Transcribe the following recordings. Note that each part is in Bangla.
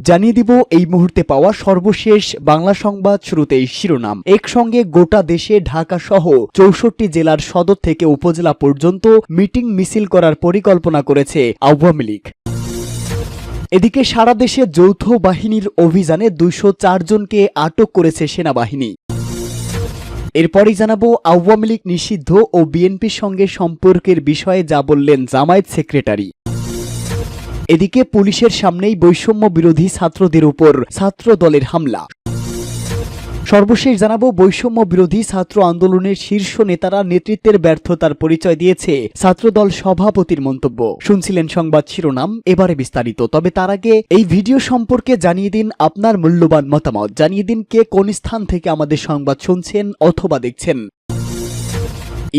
জানিয়ে দিব এই মুহূর্তে পাওয়া সর্বশেষ বাংলা সংবাদ। শুরুতেই শিরোনাম। একসঙ্গে গোটা দেশে ঢাকা সহ ৬৪ জেলার সদর থেকে উপজেলা পর্যন্ত মিটিং মিছিল করার পরিকল্পনা করেছে আওয়ামী লীগ। এদিকে সারা দেশে যৌথ বাহিনীর অভিযানে ২০৪ জনকে আটক করেছে সেনাবাহিনী। এরপরই জানাবো আওয়ামী লীগ নিষিদ্ধ ও বিএনপির সঙ্গে সম্পর্কের বিষয়ে যা বললেন জামায়াত সেক্রেটারি। এদিকে পুলিশের সামনেই বৈষম্য বিরোধী ছাত্রদের উপর ছাত্র দলের হামলা। সর্বশেষ জানাবো বৈষম্য বিরোধী ছাত্র আন্দোলনের শীর্ষ নেতারা নেতৃত্বের ব্যর্থতার পরিচয় দিয়েছে ছাত্রদল সভাপতির মন্তব্য। শুনছিলেন সংবাদ শিরোনাম, এবারে বিস্তারিত। তবে তার আগে এই ভিডিও সম্পর্কে জানিয়ে দিন আপনার মূল্যবান মতামত। জানিয়ে দিন কে কোন স্থান থেকে আমাদের সংবাদ শুনছেন অথবা দেখছেন।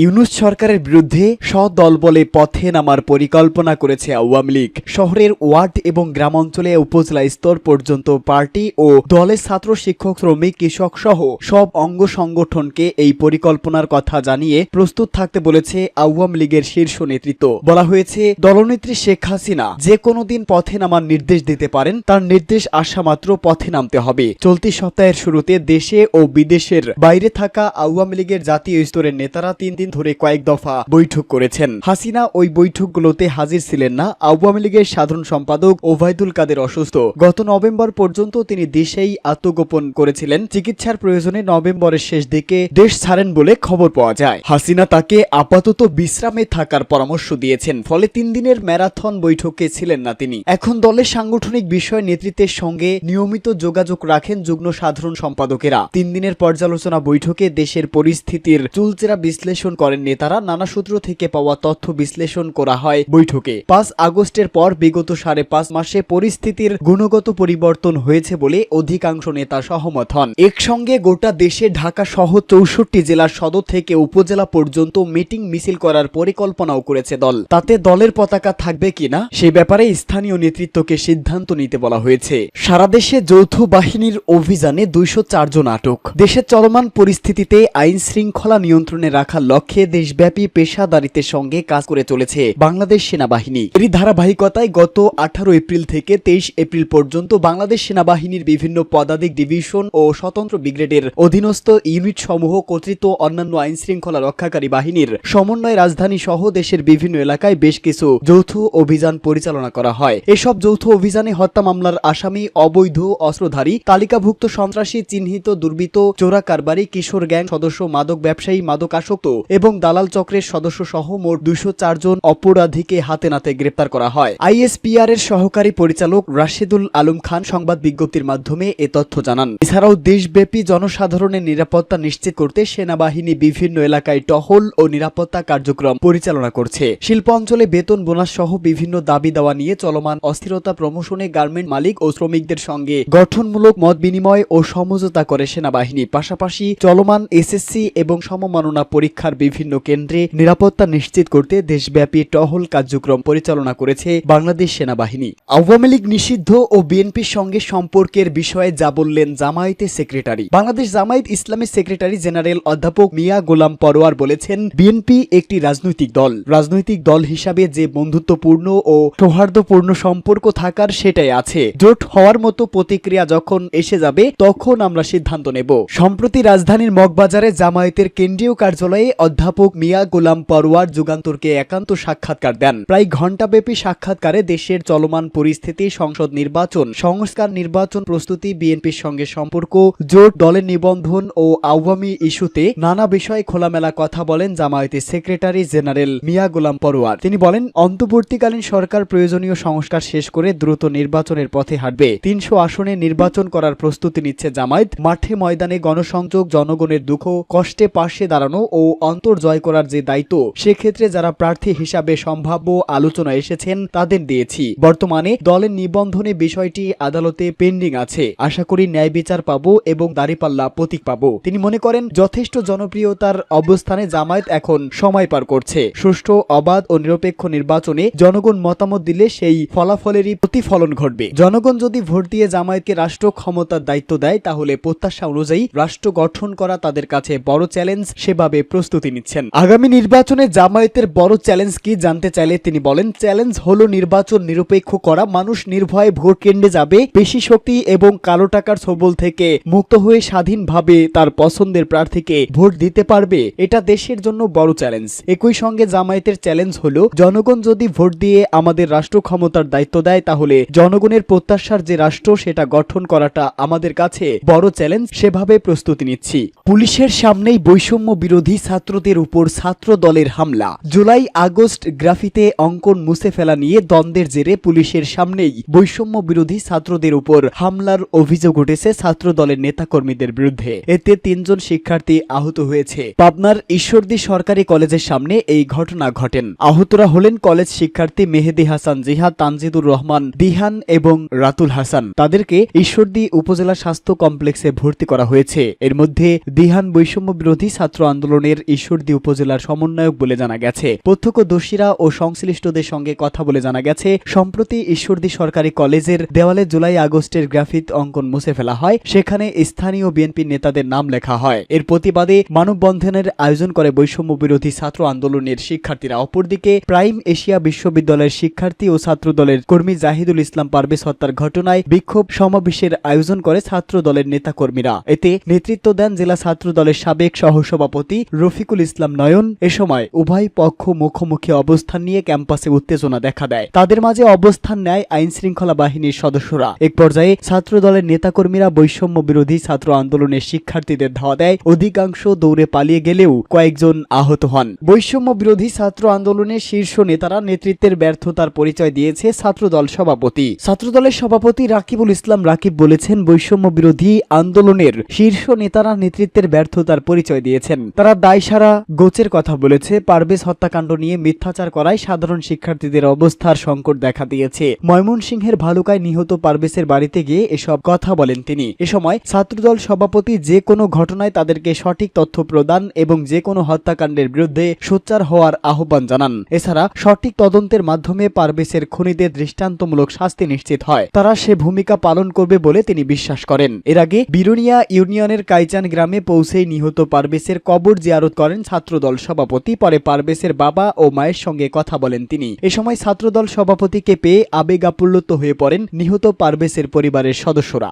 ইউনূস সরকারের বিরুদ্ধে সদলবলে পথে নামার পরিকল্পনা করেছে আওয়ামী লীগ। শহরের ওয়ার্ড এবং গ্রামাঞ্চলে উপজেলা স্তর পর্যন্ত পার্টি ও দলের ছাত্র, শিক্ষক, শ্রমিক, কৃষক সহ সব অঙ্গ সংগঠনকে এই পরিকল্পনার কথা জানিয়ে প্রস্তুত থাকতে বলেছে আওয়ামী লীগের শীর্ষ নেতৃত্ব। বলা হয়েছে, দলনেত্রী শেখ হাসিনা যে কোনো দিন পথে নামার নির্দেশ দিতে পারেন, তার নির্দেশ আসা মাত্র পথে নামতে হবে। চলতি সপ্তাহের শুরুতে দেশে ও বিদেশের বাইরে থাকা আওয়ামী লীগের জাতীয় স্তরের নেতারা ৩ দিন ধরে কয়েক দফা বৈঠক করেছেন। হাসিনা ওই বৈঠকগুলোতে হাজির ছিলেন না। আওয়ামী লীগের সাধারণ সম্পাদক ওবায়দুল কাদের অসুস্থ। গত নভেম্বর পর্যন্ত তিনি দেশেই আত্মগোপন করেছিলেন। চিকিৎসার প্রয়োজনে নভেম্বরের শেষ দিকে দেশ ছাড়েন বলে খবর পাওয়া যায়। হাসিনা তাকে আপাতত বিশ্রামে থাকার পরামর্শ দিয়েছেন, ফলে ৩ দিনের ম্যারাথন বৈঠকে ছিলেন না তিনি। এখন দলের সাংগঠনিক বিষয় নেতৃত্বের সঙ্গে নিয়মিত যোগাযোগ রাখেন যুগ্ম সাধারণ সম্পাদকেরা। ৩ দিনের পর্যালোচনা বৈঠকে দেশের পরিস্থিতির চুলচেরা বিশ্লেষণ করেন নেতারা। নানা সূত্র থেকে পাওয়া তথ্য বিশ্লেষণ করা হয় বৈঠকে। ৫ আগস্টের পর বিগত ৫.৫ মাসে পরিস্থিতির গুণগত পরিবর্তন হয়েছে বলে অধিকাংশ নেতা সহমত হন। একসঙ্গে গোটা দেশে ঢাকা সহ ৬৪ জেলার সদর থেকে উপজেলা পর্যন্ত মিটিং মিছিল করার পরিকল্পনাও করেছে দল। তাতে দলের পতাকা থাকবে কিনা সে ব্যাপারে স্থানীয় নেতৃত্বকে সিদ্ধান্ত নিতে বলা হয়েছে। সারা দেশে যৌথ বাহিনীর অভিযানে ২০৪ জন আটক। দেশের চলমান পরিস্থিতিতে আইন শৃঙ্খলা নিয়ন্ত্রণে রাখার লক্ষ্যে দেশব্যাপী পেশাদারিত্বের সঙ্গে কাজ করে চলেছে বাংলাদেশ সেনাবাহিনী। এরই ধারাবাহিকতায় গত ১৮ এপ্রিল থেকে ২৩ এপ্রিল পর্যন্ত বাংলাদেশ সেনাবাহিনীর বিভিন্ন পদাতিক ডিভিশন ও স্বতন্ত্র ব্রিগেডের অধীনস্থ ইউনিট সমূহ কর্তৃত্ব অন্যান্য আইন শৃঙ্খলা রক্ষাকারী বাহিনীর সমন্বয়ে রাজধানী সহ দেশের বিভিন্ন এলাকায় বেশ কিছু যৌথ অভিযান পরিচালনা করা হয়। এসব যৌথ অভিযানে হত্যা মামলার আসামি, অবৈধ অস্ত্রধারী, তালিকাভুক্ত সন্ত্রাসী, চিহ্নিত দুর্বৃত্ত, চোরা কারবারি, কিশোর গ্যাং সদস্য, মাদক ব্যবসায়ী, মাদকাসক্ত এবং দালাল চক্রের সদস্য সহ মোট ২০৪ জন অপরাধীকে হাতে নাতে গ্রেপ্তার করা হয়। আইএসপিআর এর সহকারী পরিচালক রাশেদুল আলম খান সংবাদ বিজ্ঞপ্তির মাধ্যমে এ তথ্য জানান। এছাড়াও দেশব্যাপী জনসাধারণের নিরাপত্তা নিশ্চিত করতে সেনাবাহিনী বিভিন্ন এলাকায় টহল ও নিরাপত্তা কার্যক্রম পরিচালনা করছে। শিল্প অঞ্চলে বেতন বোনাস সহ বিভিন্ন দাবি দাওয়া নিয়ে চলমান অস্থিরতা প্রমোশনে গার্মেন্ট মালিক ও শ্রমিকদের সঙ্গে গঠনমূলক মত বিনিময় ও সমঝোতা করে সেনাবাহিনী। পাশাপাশি চলমান এসএসসি এবং সমমাননা পরীক্ষার বিভিন্ন কেন্দ্রে নিরাপত্তা নিশ্চিত করতে দেশব্যাপী টহল কার্যক্রম পরিচালনা করেছে বাংলাদেশ সেনাবাহিনী। আওয়ামী লীগ নিষিদ্ধ ও বিএনপির সঙ্গে সম্পর্কের বিষয়ে যা বললেন জামায়াতের সেক্রেটারি। বাংলাদেশ জামায়াত ইসলামের সেক্রেটারি জেনারেল অধ্যাপক মিয়া গোলাম পরোয়ার বলেছেন, বিএনপি একটি রাজনৈতিক দল। রাজনৈতিক দল হিসাবে যে বন্ধুত্বপূর্ণ ও সৌহার্দ্যপূর্ণ সম্পর্ক থাকার সেটাই আছে। জোট হওয়ার মতো প্রতিক্রিয়া যখন এসে যাবে তখন আমরা সিদ্ধান্ত নেব। সম্প্রতি রাজধানীর মগবাজারে জামায়াতের কেন্দ্রীয় কার্যালয়ে অধ্যাপক মিয়া গোলাম পরোয়ার যুগান্তরকে একান্ত সাক্ষাৎকার দেন। প্রায় ঘণ্টাব্যাপী সাক্ষাৎকারে দেশের চলমান পরিস্থিতি, সংসদ নির্বাচন, সংস্কার, নির্বাচন প্রস্তুতি, বিএনপির সঙ্গে সম্পর্ক, জোট, দলের নিবন্ধন ও আওয়ামী ইস্যুতে নানা বিষয়ে খোলামেলা কথা বলেন জামায়াতের সেক্রেটারি জেনারেল মিয়া গোলাম পরোয়ার। তিনি বলেন, অন্তর্বর্তীকালীন সরকার প্রয়োজনীয় সংস্কার শেষ করে দ্রুত নির্বাচনের পথে হাঁটবে। ৩০০ আসনে নির্বাচন করার প্রস্তুতি নিচ্ছে জামায়াত। মাঠে ময়দানে গণসংযোগ, জনগণের দুঃখ কষ্টে পাশে দাঁড়ানো ও অন্তর জয় করার যে দায়িত্ব, সেক্ষেত্রে যারা প্রার্থী হিসাবে সম্ভাব্য আলোচনা এসেছেন তাদের দিয়েছি। বর্তমানে দলের নিবন্ধনে বিষয়টি আদালতে পেন্ডিং আছে। আশা করি ন্যায় বিচার পাবো এবং দাঁড়িপাল্লা প্রতীক পাবো। তিনি মনে করেন, যথেষ্ট জনপ্রিয়তার অবস্থানে জামায়াত এখন সময় পার করছে। সুষ্ঠু, অবাধ ও নিরপেক্ষ নির্বাচনে জনগণ মতামত দিলে সেই ফলাফলেরই প্রতিফলন ঘটবে। জনগণ যদি ভোট দিয়ে জামায়াতকে রাষ্ট্র ক্ষমতার দায়িত্ব দেয়, তাহলে প্রত্যাশা অনুযায়ী রাষ্ট্র গঠন করা তাদের কাছে বড় চ্যালেঞ্জ। সেভাবে প্রস্তুতি প্রস্তুতি নিচ্ছেন। আগামী নির্বাচনে জামায়াতের বড় চ্যালেঞ্জ কি জানতে চাইলে তিনি বলেন, চ্যালেঞ্জ হলো নির্বাচন নিরপেক্ষ করা, মানুষ নির্ভয়ে ভোট কেন্দ্রে যাবে, পেশি শক্তি এবং কালো টাকার ছবল থেকে মুক্ত হয়ে স্বাধীনভাবে তার পছন্দের প্রার্থীকে ভোট দিতে পারবে। এটা দেশের জন্য বড় চ্যালেঞ্জ। একই সঙ্গে জামায়াতের চ্যালেঞ্জ হলো জনগণ যদি ভোট দিয়ে আমাদের রাষ্ট্র ক্ষমতার দায়িত্ব দেয় তাহলে জনগণের প্রত্যাশার যে রাষ্ট্র সেটা গঠন করাটা আমাদের কাছে বড় চ্যালেঞ্জ, সেভাবে প্রস্তুতি নিচ্ছি। পুলিশের সামনেই বৈষম্য বিরোধী ছাত্রদের উপর ছাত্র দলের হামলা। জুলাই আগস্ট গ্রাফিতে অঙ্কন মুছে ফেলা নিয়ে দ্বন্দ্বের জেরে পুলিশের সামনেই বৈষম্য বিরোধী ছাত্রদের উপর হামলার অভিযোগ উঠেছে ছাত্র দলের নেতাকর্মীদের বিরুদ্ধে। এতে 3 জন শিক্ষার্থী আহত হয়েছে। পাবনার ঈশ্বরদী সরকারি কলেজের সামনে এই ঘটনা ঘটেন। আহতরা হলেন কলেজ শিক্ষার্থী মেহেদি হাসান জিহাদ, তানজিদুর রহমান, দিহান এবং রাতুল হাসান। তাদেরকে ঈশ্বরদী উপজেলা স্বাস্থ্য কমপ্লেক্সে ভর্তি করা হয়েছে। এর মধ্যে দিহান বৈষম্য বিরোধী ছাত্র আন্দোলনের ঈশ্বরদী উপজেলার সমন্বয়ক বলে জানা গেছে। প্রত্যক্ষদর্শীরা ও সংশ্লিষ্টদের সঙ্গে কথা বলে জানা গেছে, সম্প্রতি ঈশ্বরদী সরকারি কলেজের দেওয়ালে জুলাই আগস্টের গ্রাফিত অঙ্কন মুছে ফেলা হয়। সেখানে স্থানীয় বিএনপি নেতাদের নাম লেখা হয়। এর প্রতিবাদে মানববন্ধনের আয়োজন করে বৈষম্য বিরোধী ছাত্র আন্দোলনের শিক্ষার্থীরা। অপরদিকে প্রাইম এশিয়া বিশ্ববিদ্যালয়ের শিক্ষার্থী ও ছাত্র দলের কর্মী জাহিদুল ইসলাম পারভেজ হত্যার ঘটনায় বিক্ষোভ সমাবেশের আয়োজন করে ছাত্র দলের নেতাকর্মীরা। এতে নেতৃত্ব দেন জেলা ছাত্র দলের সাবেক সহসভাপতি রফিকুল ইসলাম নয়ন। এ সময় উভয় পক্ষ মুখোমুখি অবস্থান নিয়ে ক্যাম্পাসে উত্তেজনা দেখা দেয়। তাদের মাঝে অবস্থান নেয় আইন শৃঙ্খলা বাহিনীর সদস্যরা। এক পর্যায়ে ছাত্র দলের নেতাকর্মীরা বৈষম্য বিরোধী ছাত্র আন্দোলনের শিক্ষার্থীদের ধাওয়া দেয়। অধিকাংশ দৌড়ে পালিয়ে গেলেও কয়েকজন আহত হন। বৈষম্য বিরোধী ছাত্র আন্দোলনের শীর্ষ নেতারা নেতৃত্বের ব্যর্থতার পরিচয় দিয়েছে ছাত্রদল সভাপতি। ছাত্রদলের সভাপতি রাকিবুল ইসলাম রাকিব বলেছেন, বৈষম্য বিরোধী আন্দোলনের শীর্ষ নেতারা নেতৃত্বের ব্যর্থতার পরিচয় দিয়েছেন। তারা দায়সারা গোছের কথা বলেছে। পারভেজ হত্যাকাণ্ড নিয়ে মিথ্যাচার করায় সাধারণ শিক্ষার্থীদের অবস্থার সংকট দেখা দিয়েছে। ময়মনসিংহের ভালুকায় নিহত পারভেজের বাড়িতে গিয়ে এসব কথা বলেন তিনি। এ সময় ছাত্রদল সভাপতি যে কোনো ঘটনায় তাদেরকে সঠিক তথ্য প্রদান এবং যে কোনো হত্যাকাণ্ডের বিরুদ্ধে সোচ্চার হওয়ার আহ্বান জানান। এছাড়া সঠিক তদন্তের মাধ্যমে পারভেজের খুনিদের দৃষ্টান্তমূলক শাস্তি নিশ্চিত হয়, তারা সে ভূমিকা পালন করবে বলে তিনি বিশ্বাস করেন। এর আগে বিরুনিয়া ইউনিয়নের কাইচান গ্রামে পৌঁছেই নিহত পারভেজের কবর জিয়ারত করেন ছাত্রদল সভাপতি। পরে পারভেজের বাবা ও মায়ের সঙ্গে কথা বলেন তিনি। এ সময় ছাত্রদল সভাপতিকে পেয়ে আবেগ আপ্লুত হয়ে পড়েন নিহত পারভেজের পরিবারের সদস্যরা।